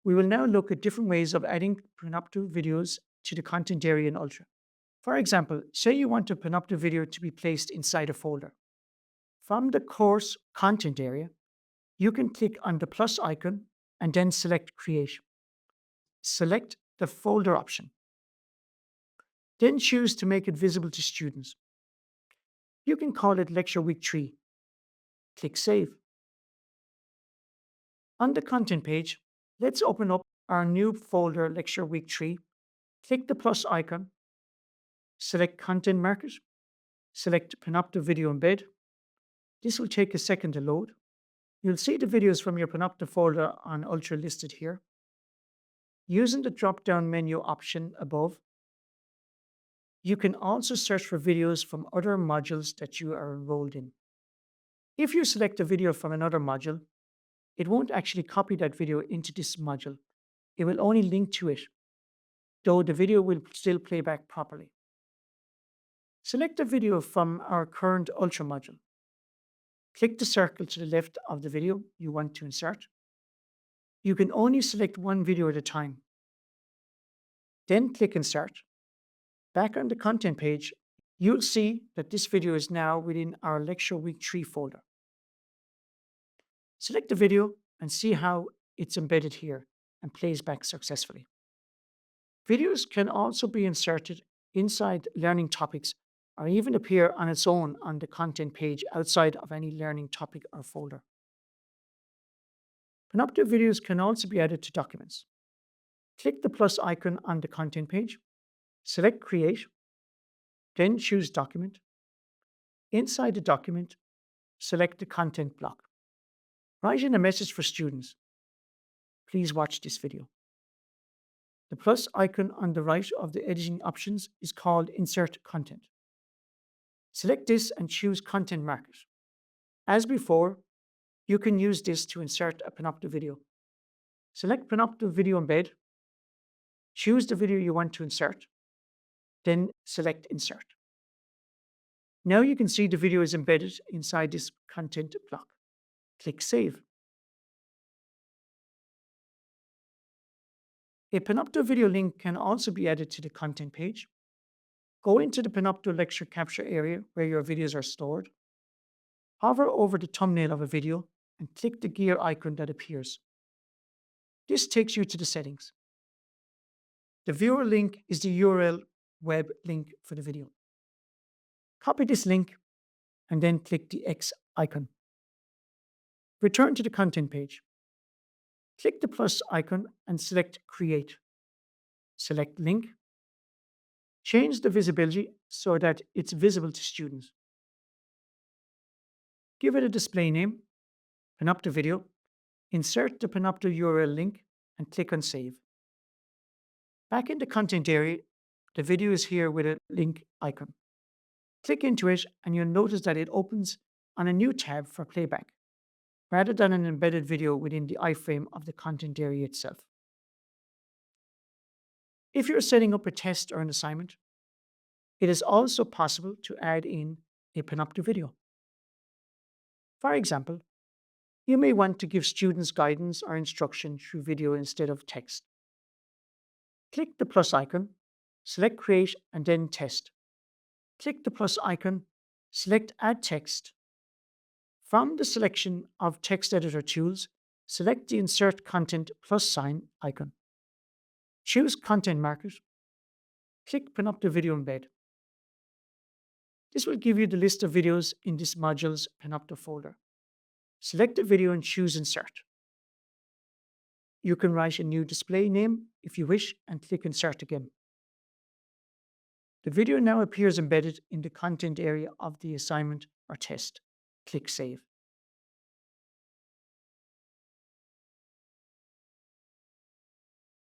We will now look at different ways of adding Panopto videos to the content area in Ultra. For example, say you want a Panopto video to be placed inside a folder. From the course content area, you can click on the plus icon and then select Create. Select the folder option. Then choose to make it visible to students. You can call it Lecture Week 3. Click Save. On the content page, let's open up our new folder Lecture Week 3. Click the plus icon, select Content Market, select Panopto Video Embed. This will take a second to load. You'll see the videos from your Panopto folder on Ultra listed here. Using the drop-down menu option above, you can also search for videos from other modules that you are enrolled in. If you select a video from another module, it won't actually copy that video into this module. It will only link to it, though the video will still play back properly. Select a video from our current Ultra module. Click the circle to the left of the video you want to insert. You can only select one video at a time. Then click Insert. Back on the content page, you'll see that this video is now within our Lecture Week 3 folder. Select the video and see how it's embedded here and plays back successfully. Videos can also be inserted inside learning topics or even appear on its own on the content page outside of any learning topic or folder. Panopto videos can also be added to documents. Click the plus icon on the content page, select Create, then choose Document. Inside the document, select the content block. Write in a message for students. Please watch this video. The plus icon on the right of the editing options is called Insert Content. Select this and choose Content Market. As before, you can use this to insert a Panopto video. Select Panopto Video Embed, choose the video you want to insert, then select Insert. Now you can see the video is embedded inside this content block. Click Save. A Panopto video link can also be added to the content page. Go into the Panopto Lecture capture area where your videos are stored. Hover over the thumbnail of a video and click the gear icon that appears. This takes you to the settings. The viewer link is the URL web link for the video. Copy this link and then click the X icon. Return to the content page. Click the plus icon and select Create. Select Link. Change the visibility so that it's visible to students. Give it a display name, Panopto Video. Insert the Panopto URL link and click on Save. Back in the content area, the video is here with a link icon. Click into it and you'll notice that it opens on a new tab for playback, rather than an embedded video within the iframe of the content area itself. If you're setting up a test or an assignment, it is also possible to add in a Panopto video. For example, you may want to give students guidance or instruction through video instead of text. Click the plus icon, select Create and then Test. Click the plus icon, select Add Text. From the selection of text editor tools, select the Insert Content plus sign icon. Choose Content Market. Click Panopto Video Embed. This will give you the list of videos in this module's Panopto folder. Select the video and choose Insert. You can write a new display name if you wish and click Insert again. The video now appears embedded in the content area of the assignment or test. Click Save.